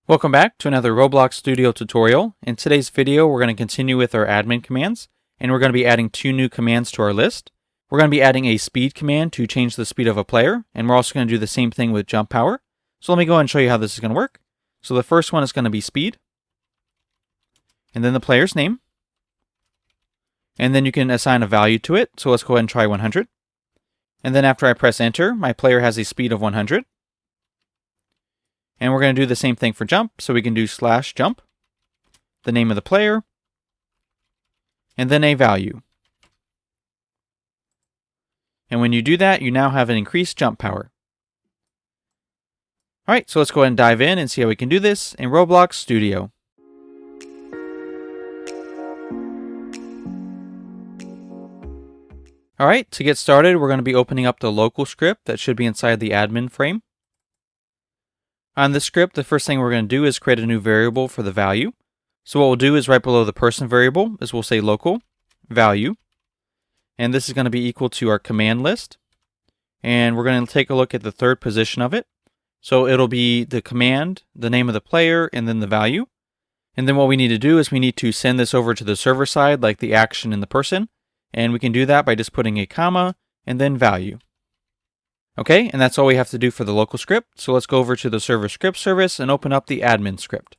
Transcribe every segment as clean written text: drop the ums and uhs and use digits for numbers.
Welcome back to another Roblox Studio tutorial. In today's video, we're going to continue with our admin commands, and we're going to be adding two new commands to our list. We're going to be adding a speed command to change the speed of a player, and we're also going to do the same thing with jump power. So let me go ahead and show you how this is going to work. So the first one is going to be speed, and then the player's name, and then you can assign a value to it. So let's go ahead and try 100. And then after I press enter, my player has a speed of 100. And we're going to do the same thing for jump. So we can do /jump, the name of the player, and then a value. And when you do that, you now have an increased jump power. All right, so let's go ahead and dive in and see how we can do this in Roblox Studio. All right, to get started, we're going to be opening up the local script that should be inside the admin frame. On this script, the first thing we're going to do is create a new variable for the value. So what we'll do is right below the person variable is we'll say local value. And this is going to be equal to our command list. And we're going to take a look at the third position of it. So it'll be the command, the name of the player, and then the value. And then what we need to do is we need to send this over to the server side, like the action and the person. And we can do that by just putting a comma and then value. Okay, and that's all we have to do for the local script. So let's go over to the server script service and open up the admin script.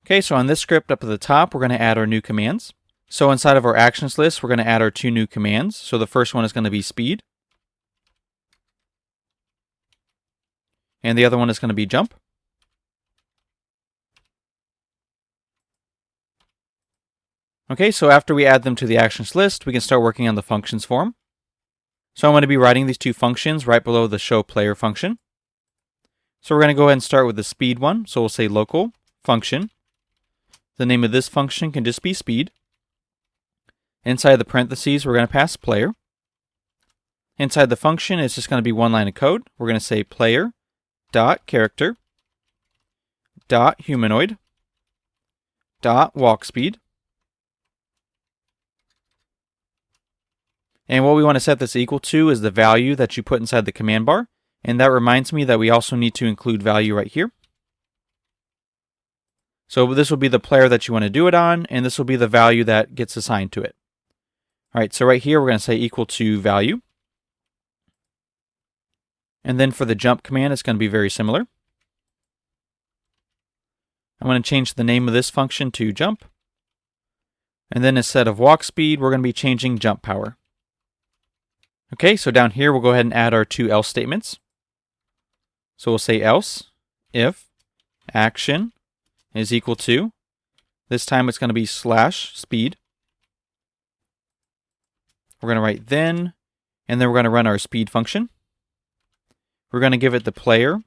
Okay, so on this script up at the top, we're going to add our new commands. So inside of our actions list, we're going to add our two new commands. So the first one is going to be speed. And the other one is going to be jump. Okay, so after we add them to the actions list, we can start working on the functions form. So I'm going to be writing these two functions right below the show player function. So we're going to go ahead and start with the speed one. So we'll say local function. The name of this function can just be speed. Inside the parentheses, we're going to pass player. Inside the function, it's just going to be one line of code. We're going to say player dot character dot humanoid dot walk speed. And what we want to set this equal to is the value that you put inside the command bar. And that reminds me that we also need to include value right here. So this will be the player that you want to do it on, and this will be the value that gets assigned to it. All right, so right here we're going to say equal to value. And then for the jump command, it's going to be very similar. I'm going to change the name of this function to jump. And then instead of walk speed, we're going to be changing jump power. Okay, so down here, we'll go ahead and add our two else statements. So we'll say else if action is equal to, this time it's going to be /speed. We're going to write then, and then we're going to run our speed function. We're going to give it the player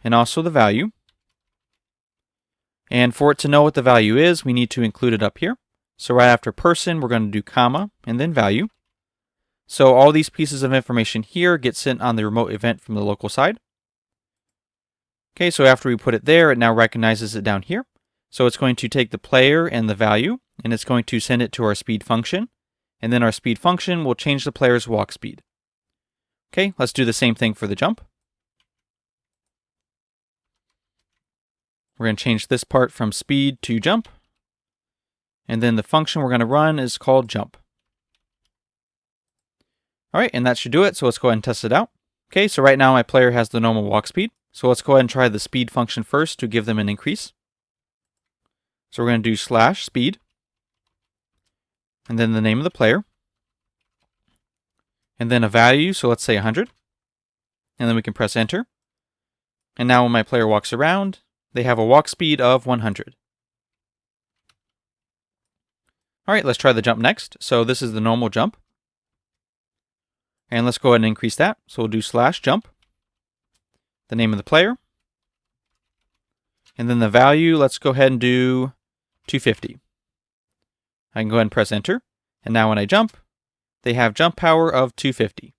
and also the value. And for it to know what the value is, we need to include it up here. So right after person, we're going to do comma and then value. So all these pieces of information here get sent on the remote event from the local side. Okay, so after we put it there, it now recognizes it down here. So it's going to take the player and the value, and it's going to send it to our speed function. And then our speed function will change the player's walk speed. Okay, let's do the same thing for the jump. We're going to change this part from speed to jump. And then the function we're going to run is called jump. All right, and that should do it. So let's go ahead and test it out. Okay, so right now my player has the normal walk speed. So let's go ahead and try the speed function first to give them an increase. So we're going to do /speed. And then the name of the player. And then a value, so let's say 100. And then we can press enter. And now when my player walks around, they have a walk speed of 100. All right, let's try the jump next. So this is the normal jump. And let's go ahead and increase that. So we'll do /jump, the name of the player. And then the value, let's go ahead and do 250. I can go ahead and press enter. And now when I jump, they have jump power of 250.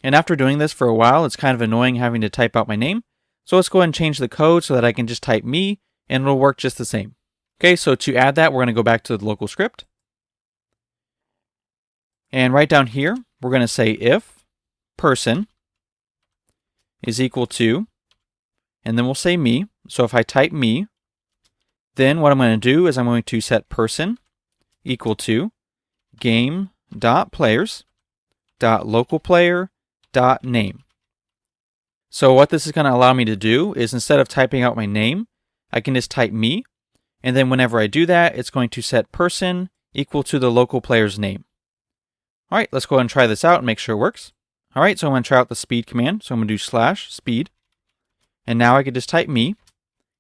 And after doing this for a while, it's kind of annoying having to type out my name. So let's go ahead and change the code so that I can just type me and it'll work just the same. Okay, so to add that, we're going to go back to the local script. And right down here, we're going to say if person is equal to, and then we'll say me, So if I type me, then what I'm going to do is I'm going to set person equal to game.players.localplayer.name. So what this is going to allow me to do is instead of typing out my name, I can just type me, and then whenever I do that, it's going to set person equal to the local player's name. All right, let's go ahead and try this out and make sure it works. All right, so I'm going to try out the speed command. So I'm going to do /speed, and now I can just type me,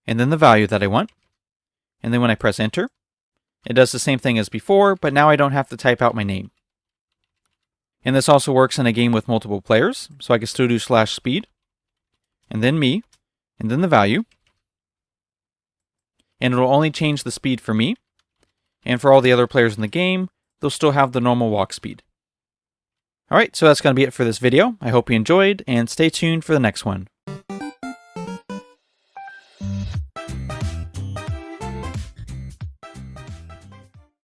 and then the value that I want. And then when I press enter, it does the same thing as before, but now I don't have to type out my name. And this also works in a game with multiple players, so I can still do /speed, and then me, and then the value. And it'll only change the speed for me. And for all the other players in the game, they'll still have the normal walk speed. Alright, so that's going to be it for this video. I hope you enjoyed, and stay tuned for the next one.